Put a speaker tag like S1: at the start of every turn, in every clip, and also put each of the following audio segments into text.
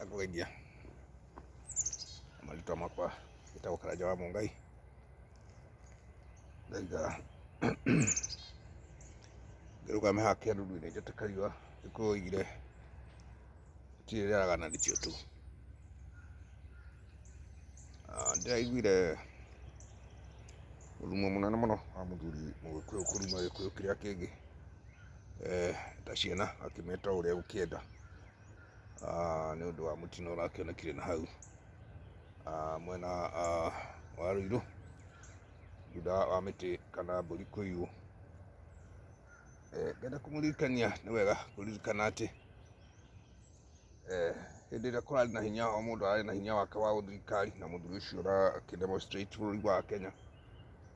S1: Ndakũgeithia marĩtwa makwa gĩtagwo Karanja wa Mũngai. Ngaiga ngĩrũgama haha kĩanũri-inĩ njate kariũa, Gĩkũyũ oigire gũtirĩ rĩaragana nĩkĩo tu. Ndĩraiguire mũrurumo mũnene mũno wa mũthuri Mũgĩkũyũ kũruma Gĩkũyũ kĩrĩa kĩngĩ ta ciana akĩmeta ũrĩa gũkĩenda nĩ ũndũ wa mũtino ũrakĩonekire na hau mwena wa Ruiru thutha wa mĩtĩ kana mbũri kũiywo. Ngenda kũmũririkania, nĩ wega kũririkana atĩ hĩndĩ ĩrĩa kũrarĩ na hinya, o mũndũ ararĩ na hinya wake wa ũthirikari, na mũthuri ũcio ũrakĩdemonstrate bũrũri wa Kenya,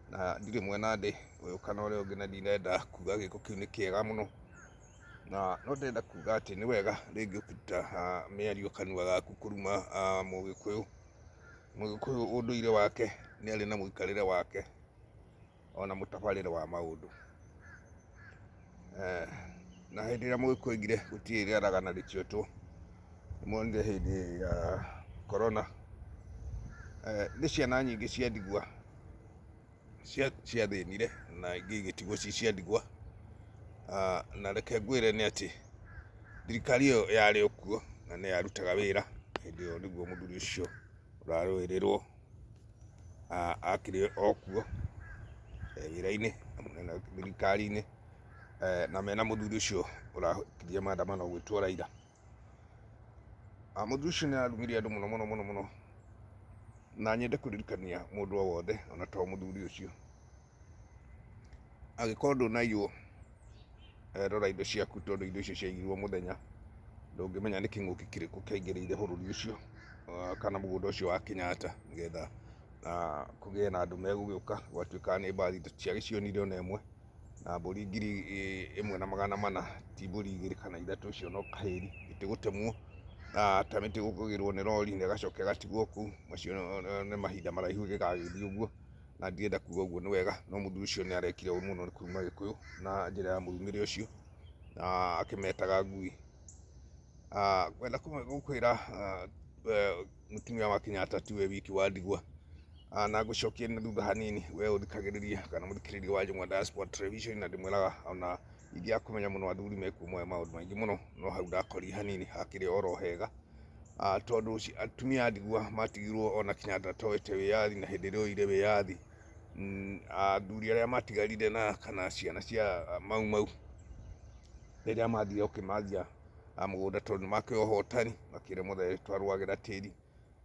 S1: na ndirĩ mwena ndĩ ũyũ kana ũrĩa ũngĩ, na ndirenda kuga gĩko kĩu nĩ kĩega mũno, na no ndĩrenda kuga atĩ nĩ wega rĩngĩ ũkĩruta mĩario kanua gaku kũruma Mũgĩkũyũ. Mũgĩkũyũ ũndũire wake nĩ arĩ na mũikarĩre wake ona mũtabarĩre wa maũndũ, na hĩndĩ ĩrĩa Mũgĩkũyũ oigire gũtirĩ rĩaragana rĩtuĩtwo, nĩmonire hĩndĩ ya corona nĩ ciana nyingĩ cia ndigwa ciathĩnire na ingĩ igĩtigwo ci cia ndigwa, na reke ngwĩre nĩ atĩ thirikari ĩyo yarĩ o kuo na nĩ yarutaga wĩra. Hĩndĩ ĩyo nĩguo mũthuri ũcio ũrarũĩrĩrwo akĩrĩ o kuo wĩra-inĩ na thirikari-inĩ, na mena mũthuri ũcio ũrakirie maandamano gwĩtwo Raila. Mũthuri ũcio nĩ ararumirie andũ mũno mũno mũno mũno, na nyende kũririkania mũndũ o wothe ona to mũthuri ũcio, angĩkorwo ndũnaiywo rora indo ciaku, tondũ indo icio ciaiyirwo mũthenya ndũngĩmenya nĩ kĩng'ũki kĩrĩkũ kĩaingĩrĩire bũrũri ũcio kana mũgũnda ũcio wa Kenyatta, nĩgetha kũgĩe na andũ megũgĩũka gwatuĩka nĩ mbathi ciagĩcionire ona ĩmwe, na mbũri 1,400 ti mbũri 2 kana 3 cio no kahĩri gĩtigũtemwo ta mĩtĩ gũkũgĩrwo nĩ rori na ĩgacoka ĩgatigwo kũu. Macio nĩ mahinda maraihu gĩgagĩthiĩ ũguo, na ndirenda kuga ũguo nĩ wega, no mũthuri ũcio nĩ arekire ũũru mũno nĩ kũruma Gĩkũyũ na njĩra ya mũrumĩre ũcio na akĩmetaga ngui. Ngwenda gũkwĩra mũtumia wa Kenyatta tiwe wiki wa ndigwa, na ngũcokie na thutha hanini we ũthikagĩrĩria kana mũthikĩrĩria wa Jomwa Diaspora Television, na ndĩmwĩraga ona ingĩaga kũmenya mũno athuri mekuo moe maũndũ maingĩ mũno, no hau ndakorire hanini hakĩrĩ oro hega, tondũ atumia a ndigwa matigirwo ona Kenyatta atoete wĩyathi, na hĩndĩ ĩrĩa oire wĩyathi athuri arĩa matigarire na kana ciana cia Mau rĩrĩa mathire gũkĩmathia mũgũnda tondũ nĩ makĩoya ũhotani makĩremwo twarũagĩra tĩri,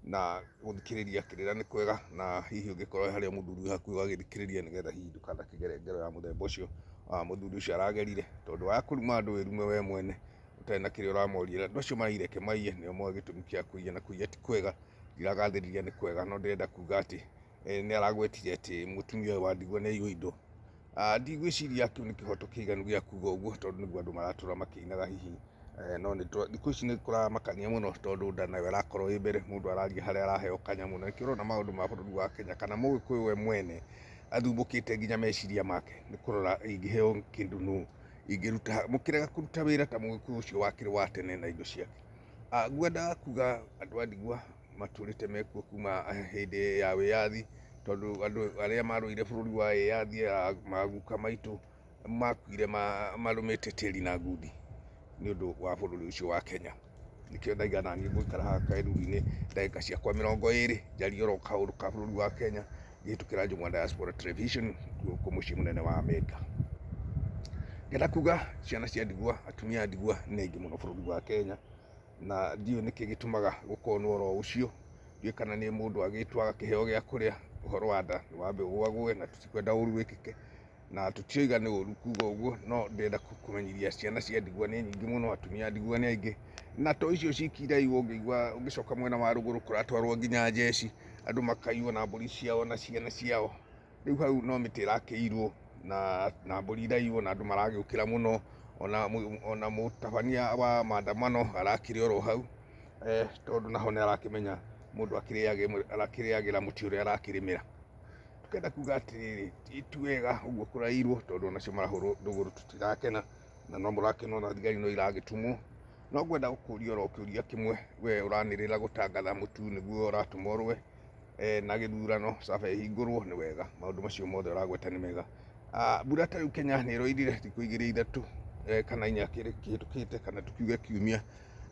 S1: na gũthikĩrĩria kĩrĩra nĩ kwega, na hihi ũngĩkorwo harĩa mũthuri hakuhĩ ũgagĩthikĩrĩria, nĩgetha hihi ndũkanakĩgere ngero ya mũthemba ũcio mũthuri ũcio aragerire, tondũ wa kũruma andũ wĩrume we mwene ũtarĩ na kĩrĩa ũramoria. Andũ acio marĩreke maiye, nĩo moĩ gĩtũmi kĩa kũiya, na kũiya ti kwega, ndiragathĩrĩria nĩ kwega, no ndĩrenda kuga atĩ nĩ aragwetire atĩ mũtumia ũyũ wa ndigwa nĩ aiywo indo. Ndigwĩciria kĩu nĩ kĩhoto kĩiganu gĩa kuga ũguo, tondũ nĩguo andũ maratũra makĩinaga hihi, no thikũ ici nĩ kũramakania mũno, tondũ nda nayo ĩrakorwo ĩ mbere, mũndũ araria harĩa araheo kanyamũ, na nĩkĩo ũrona maũndũ ma bũrũri wa Kenya kana Mũgĩkũyũ we mwene athumbũkĩte nginya meciria make, nĩ kũrora ingĩheo kĩndũ nũ ingĩruta, mũkĩrega kũruta wĩra ta Mũgĩkũyũ ũcio wakĩrĩ wa tene na indo ciake. Ngwendaga kuga andũ a ndigwa matũrĩte mekuo kuma hĩndĩ ya wĩyathi, tondũ andũ arĩa marũire bũrũri wa wĩyathi maguka maitũ makuire marũmĩte tĩri na ngundi nĩ ũndũ wa bũrũri ũcio wa Kenya. Nĩkĩo ndaiga naniĩ ngũikara haha kaĩruru-inĩ ndagĩka ciakwa 20 njarie oro kaũndũ ka bũrũri wa Kenya ngĩhĩtũkĩra Jomwa Diaspora Television gũkũ mũciĩ mũnene wa Amerika. Ngenda kuga ciana cia ndigwa, atumia a ndigwa nĩ aingĩ mũno bũrũri wa Kenya, na ndiũĩ nĩkĩ gĩtũmaga gũkorwo oro ũcio. Ndiũĩ kana nĩ mũndũ agĩtwo agakĩheo gĩa kũrĩa, ũhoro wa nda nĩ wambe ũgagũe, na tũtikwenda ũũru wĩkĩke, na tũtioiga nĩ ũũru kuga ũguo, no ndĩrenda kũmenyithia ciana cia ndigwa nĩ nyingĩ mũno, atumia a ndigwa nĩ aingĩ, na to icio ciki iraiywo. Ũngĩcoka mwena wa rũgũrũ kũratwarwo nginya njeci, andũ makaiywo na mbũri ciao na ciana ciao. Rĩu hau no mĩtĩ ĩrakĩirwo na mbũri iraiywo na andũ maragĩũkĩra mũno, ona mũtabania wa maandamano arakĩrĩ oro hau, tondũ naho nĩ arakĩmenya mũndũ arakĩrĩagĩra mũtĩ ũrĩa arakĩrĩmĩra. Tũkenda kuga atĩrĩrĩ, ti wega ũguo kũrairwo, tondũ onacio marahũrwo ndũgũrũ tũtirakena, na no mũrakĩona ona thigari no iragĩtumwo, no ngwenda gũkũria oro kĩũria kĩmwe, we ũranĩrĩra gũtangatha mũtu nĩguo ũratũma ũrũe na gĩthurano caba ĩhingũrwo, nĩ wega, maũndũ macio mothe ũragweta nĩ mega. Mbura ta rĩu Kenya nĩ ĩroirire thikũ igĩrĩ ithatũ kana inya kĩhĩtũkĩte, kana tukiuge kiumia.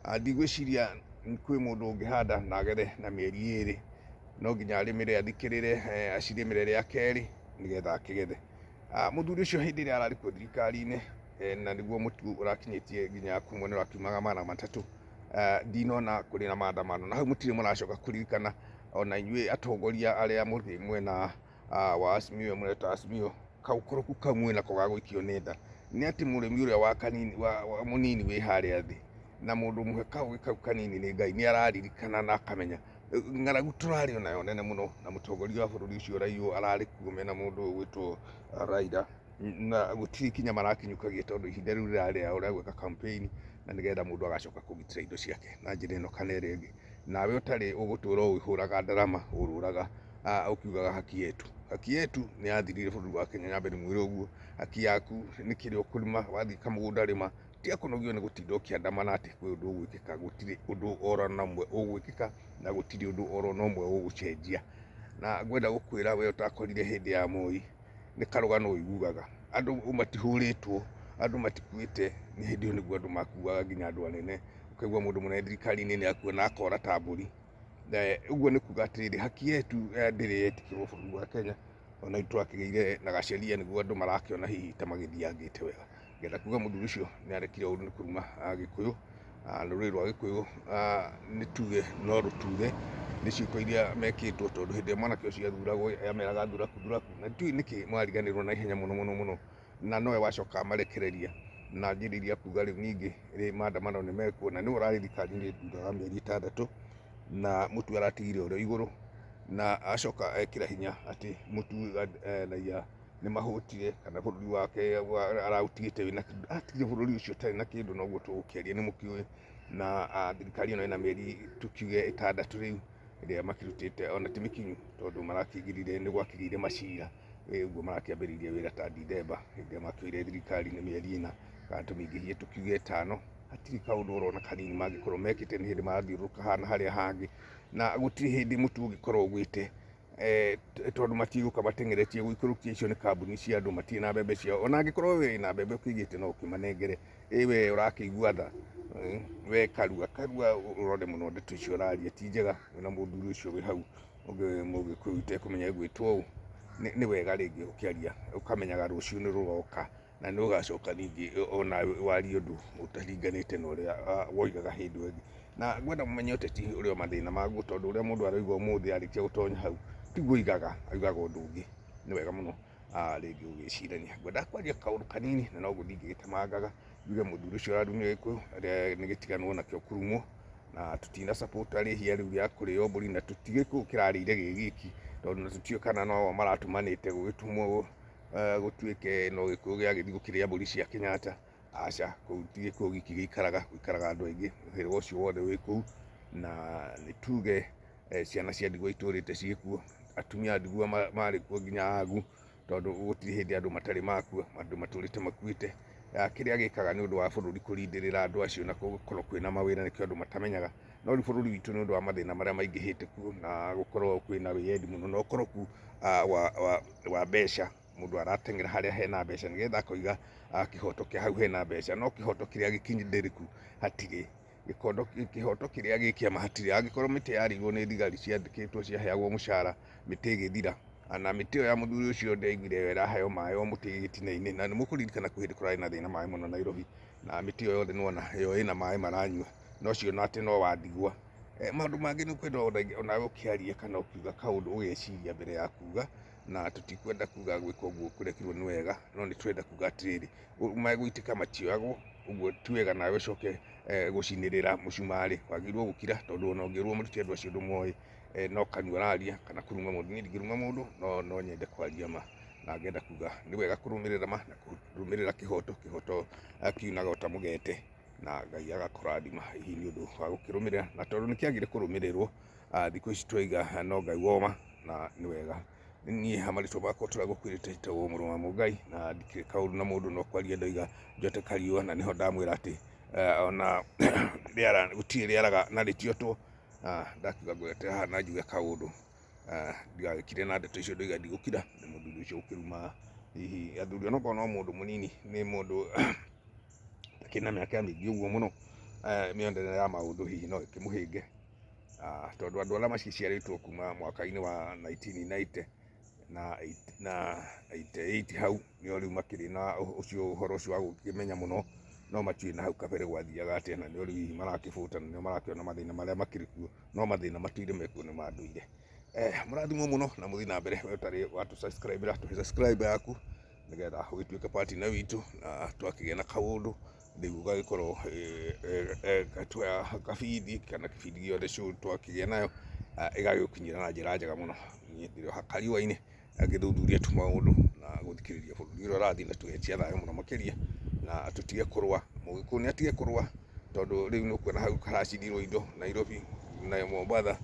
S1: Ndigwĩciria kwĩ mũndũ ũngĩhanda na agethe na mĩeri ĩrĩ, no nginya arĩmĩre athikĩrĩre, acirĩmĩre rĩa kerĩ nĩgetha akĩgethe. Mũthuri ũcio hĩndĩ ĩrĩa ararĩ kuo thirikari-inĩ na nĩguo mũtu ũrakinyĩtie nginya kumwe nĩ ũrakiumaga mana matatũ, ndinona kũrĩ na maandamano, na hau mũtirĩ mũracoka kũririkana ona inyuĩ atongoria arĩa mũrĩ mwena wa Azimio, mũreta Azimio, kaũkoroku kau mwĩnako ga gũikio nĩ nda, nĩ atĩ mũrĩmi ũrĩa wa kanini wa mũnini wĩ harĩa thĩ, na mũndũ mũhe kaũgĩ kau kanini nĩ Ngai, nĩ araririkana na akamenya ng'aragu tũrarĩ onayo nene mũno, na mũtongoria wa bũrũri ũcio Raila ararĩ kuo mena mũndũ ũgwĩtwo Raila, na gũtirĩ kinya marakinyũkagia tondũ ihinda rĩu rĩrarĩ rĩao rĩa gwĩka campaign, na nĩgetha mũndũ agacoka kũgitĩra indo ciake na njĩra ĩno kana ĩrĩa ĩngĩ. Nawe ũtarĩ ũgũtũra ũhũraga ndarama, ũrũraga ũkiugaga haki yetu. Haki yetu nĩ yathirire bũrũri wa Kenya, nyambe nĩmwĩre ũguo. Haki yaku nĩ kĩrĩa ũkũrĩma, wathiĩ kamũgũnda rĩma, tiga kũnogio nĩ gũtinda ũkĩandamana atĩ kwĩ ũndũ ũgwĩkĩka, gũtirĩ ũndũ oro na ũmwe ũgwĩkĩka, na gũtirĩ ũndũ oro na ũmwe ũgũcenjia. Na ngwenda gũkwĩra we ũtakorire hĩndĩ ya Moi, nĩ karũgano ũiguaga, andũ matihũrĩtwo, andũ matikuĩte, nĩ hĩndĩ ĩyo nĩguo andũ makuaga nginya andũ anene, ũkaigua mũndũ mũnene thirikari-inĩ nĩ akua na akora ta mbũri. Ũguo nĩ kuga atĩrĩrĩ, haki yetu ndĩrĩ yetĩkĩrwo bũrũri wa Kenya, ona nĩtwakĩgĩire na gaceria nĩguo andũ marakĩona hihi ta magĩthiangĩte wega. Ngenda kuga mũthuri ũcio nĩ arekire ũũru nĩ kũruma Gĩkũyũ, rũrĩrĩ rwa Gĩkũyũ nĩ tuge no rũtuthe, nĩ ciĩko iria mekĩtwo, tondũ hĩndĩ ĩrĩa mwanake ũcio athuragwo ameraga thuraku thuraku, na ndiũĩ nĩkĩ mwariganĩrwo na ihenya mũno mũno mũno, na nowe wacoka amarekereria na njĩrĩria kuga rĩu ningĩ maandamano nĩ mekuo, na nĩ ũrarĩ thirikari-inĩ thutha wa mĩeri 6, na mũtu aratigire ũrĩa igũrũ, na acoka ekĩra hinya atĩ mũtu raia nĩ mahũtire, kana bũrũri wake araũtigĩte wĩna kĩndũ, atigire bũrũri ũcio ũtarĩ na kĩndũ, noguo tũgũkĩaria nĩ mũkĩũĩ. Na thirikari ĩno ĩna mĩeri tukiuge 6 rĩu ĩrĩa makĩrutĩte, ona ti mĩkinyu tondũ marakĩgirire nĩ gwakĩgĩire macira, ũguo marakĩambĩrĩirie wĩra ta Ndithemba, hĩndĩ ĩrĩa makĩoire thirikari-inĩ mĩeri 4, kana tũmĩingĩhie tukiuge 5, hatirĩ kaũndũ orona kanini mangĩkorwo mekĩte, nĩ hĩndĩ marathiũrũrũka hana harĩa hangĩ, na gũtirĩ hĩndĩ mũtu ũngĩkorwo ũgwĩte, tondũ matigũka mateng'eretie gũikũrũkia icio nĩ kambuni cia andũ, matirĩ na mbembe ciao, ona angĩkorwo we na mbembe ũkĩigĩte no ũkĩmanengere, we ũrakĩigua tha, we karua ũrore mũno ndeto icio ũraria ti njega, na mũthuri ũcio wĩ hau Mũgĩkũyũ ũtekũmenya egwĩtwo ũũ, nĩ wega rĩngĩ ũkĩaria ũkamenyaga rũciũ nĩ rũroka, na nĩ ũgacoka ningĩ ona warie ũndũ ũtaringanĩte na ũrĩa woigaga hĩndĩ ĩyo ĩngĩ. Na ngwenda mũmenye ũteti ũrĩa mathĩna maguo, tondũ ũrĩa mũndũ aroiga ũmũthĩ arĩkia gũtonya hau tiguo oigaga, oigaga ũndũ ũngĩ. Nĩ wega mũno rĩngĩ ũgĩcirania. Ngwenda kwaria kaũndũ kanini na no gũthiĩ ngĩgĩtemangaga, njuge mũthuri ũcio ũrarumire Gĩkũyũ nĩ gĩtiganwo nakĩo kũrumwo, na tũtina support rĩhia rĩu rĩa kũrĩo mbũri, na tũtigĩ kũu kĩrarĩire gĩgĩki, tondũ na tũtiũĩ kana no maratũmanĩte gũgĩtumwo gũtuĩke no Gĩkũyũ gĩagĩthiĩ gũkĩrĩa mbũri cia Kenyatta. Aca, kũu ti Gĩkũyũ giki gĩikaraga andũ aingĩ, mũhĩrĩga ũcio wothe wĩ kũu, na nĩ tuge ciana cia ndigwa itũrĩte ciĩkuo, atumia a ndigwa marĩ kuo nginya agu, tondũ gũtirĩ hĩndĩ andũ matarĩ makua, andũ matũrĩte makuĩte. Kĩrĩa gĩkaga nĩ ũndũ wa bũrũri kũrindĩrĩra andũ acio na gũkorwo kwĩna mawĩra, nĩkĩo andũ matamenyaga, no rĩu bũrũri witũ nĩ ũndũ wa mathĩna marĩa maingĩhĩte kuo, na gũkorwo kwĩna wĩyendi mũno na ũkoroku wa mbeca, mũndũ arateng'era harĩa hena mbeca nĩgetha akoiga kĩhoto kĩa hau hena mbeca, no kĩhoto kĩrĩa gĩkinyĩrĩrĩku hatirĩ. Kĩhoto kĩrĩa gĩkĩama hatirĩ. Angĩkorwo mĩtĩ yarĩirwo nĩ thigari ciandĩkĩtwo ciaheagwo mũcara, mĩtĩ ĩgĩthira, na mĩtĩ ĩyo ya mũthuri ũcio ndaiguire yo ĩraheo maĩ o mũtĩ gĩtina-inĩ, na nĩ mũkũririkana kwĩ hĩndĩ kũrarĩ na thĩna maĩ mũno Nairobi, na mĩtĩ ĩyo yothe nĩwona yo ĩna maĩ maranyua, no cio no atĩ no wa ndigwa. Maũndũ mangĩ nĩ ũkwenda onawe ũkĩaria kana ũkiuga kaũndũ ũgeciria mbere ya kuga, na tũtikwenda kuga gwĩka ũguo kũrekirwo nĩ wega, no nĩ tũrenda kuga atĩrĩrĩ, megũitĩka matioyagwo, ũguo ti wega nawe ũcoke gũcinĩrĩra mũcumarĩ, wagĩrĩirwo gũkira, tondũ ona ũngĩrwo mũruti andũ acio ndũmoĩ, no kanua araria kana kũruma mũndũ. Niĩ ndingĩruma mũndũ, no nyende kwaria ma, na ngenda kuga nĩ wega kũrũmĩrĩra ma na kũrũmĩrĩra kĩhoto kiunaga ota mũgete, na Ngai agakũrathima hihi nĩ ũndũ wa gũkĩrũmĩrĩra, na tondũ nĩ kĩagĩrĩire kũrũmĩrĩrwo, thikũ ici twaiga no Ngai woma, na nĩ wega. Niĩ marĩtwa makwa tũragũkwĩrĩte njĩtagwo Mũrũ wa Mũngai, na ndikĩrĩ kaũndũ na mũndũ, no kwaria ndoiga njote Kariũa, na nĩho ndamwĩra atĩ ona rĩara gũtirĩ rĩaraga na rĩtiotwo. Ndakiuga ngwete haha na njuge kaũndũ ndigagĩkire na ndeto icio ndoiga ndigũkira nĩ mũthuri ũcio ũkĩruma hihi athuri onokorwo no mũndũ mũnini nĩ mũndũ akĩna mĩaka mĩingĩ ũguo mũno, mĩonere ya maũndũ hihi no ĩkĩmũhĩnge, tondũ andũ arĩa maciciarĩtwo kuma mwaka-inĩ wa 1990 na 88 hau nĩo rĩu makĩrĩ na ũcio ũhoro ũcio wa gũkĩmenya mũno, no matiũĩ na hau kabere gwathiaga atĩa, na nĩo rĩu hihi marakĩbũta, na nĩo marakĩona mathĩna marĩa makĩrĩ kuo, no mathĩna matũire mekuo nĩ ma ndũire. Mũrathimwo mũno na mũthiĩ na mbere, we ũtarĩ watũ subscribe tũhe subscribe yaku nĩgetha ũgĩtuĩke partner witũ na twakĩgĩa na kaũndũ rĩu ũgagĩkorwo tuoya kabindi kana kĩbindi gĩothe show twakĩgĩa nayo ĩgagĩgũkinyĩra na njĩra njega mũno. Niĩ ndĩrĩ o hakariũa-inĩ ngĩthuthuria tu maũndũ na gũthikĩrĩria bũrũri ũrĩa ũrathiĩ na tũgetia thayũ mũno makĩria, na tũtige kũrũa. Mũgĩkũyũ nĩ atige kũrũa, tondũ rĩu nĩ ũkuona hau haracinirwo indo Nairobi na Mombasa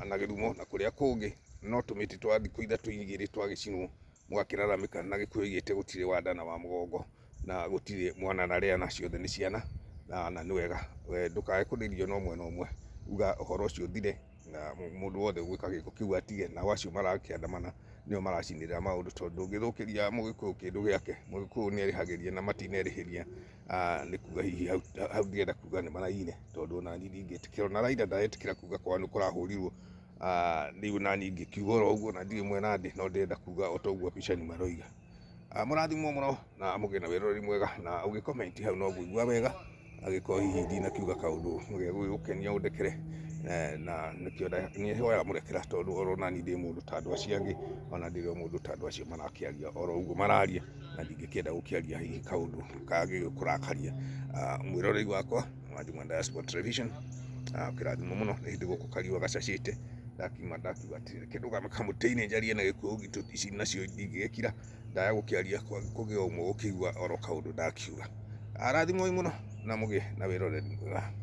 S1: na Gĩthumo na kũrĩa kũngĩ, no tũmĩtĩ twa thikũ ithatũ igĩrĩ twagĩcinwo, mũgakĩraramĩka na Gĩkũyũ oigĩte gũtirĩ wa nda na wa mũgongo na gũtirĩ mwana na rĩana, ciothe nĩ ciana, na nĩ wega ndũkae kũrĩrio na ũmwe na ũmwe, uga ũhoro ũcio ũthire na mũndũ wothe ũgwĩka gĩko kĩu atige, nao acio marakĩandamana nĩo maracinĩrĩra maũndũ, tondũ ndũngĩthũkĩria Mũgĩkũyũ kĩndũ gĩake. Mũgĩkũyũ nĩ erĩhagĩria na matinερĩhĩria, nĩ kuga hihi hau ndĩrenda kuga nĩ maraine, tondũ ona niĩ ndingĩtĩkĩra, ona Raila ndaretĩkĩra kuga kwao nĩ kũrahũrirwo, rĩu naniĩ ingĩkiuga oro ũguo na ndirĩ mwena ndĩ, no ndĩrenda kuga o ta ũguo Bica maroiga. Mũrathimwo mũno na mũgĩe na wĩroreri mwega, na ũgĩkomenti hau no ngũigua wega, agĩkorwo hihi ndinakiuga kaũndũ gũgũkenia ũndekere, na nĩkĩo niĩ hoyaga mũrekera, tondũ oro naniĩ ndĩ mũndũ ta andũ acio angĩ, ona ndĩrĩ o mũndũ ta andũ acio marakĩaria oro ũguo mararia, na ndingĩkĩenda gũkĩaria hihi kaũndũ kagĩkũrakaria. Mwĩroreri wakwa wa Juma Diaspora Television, ũkĩrathimwo mũno, nĩ hĩndĩ gũkũ kariũa gacacĩte, ndakiuga atĩ kĩndũ kamũtĩ-inĩ njarie na Gĩkũyũ gitu ici nacio ndingĩgĩkira, ndaya gũkĩaria kũgĩa ũmwe gũkĩigua oro kaũndũ ndakiuga. Arathimwo mũno na mũgĩe na wĩroreri mwega.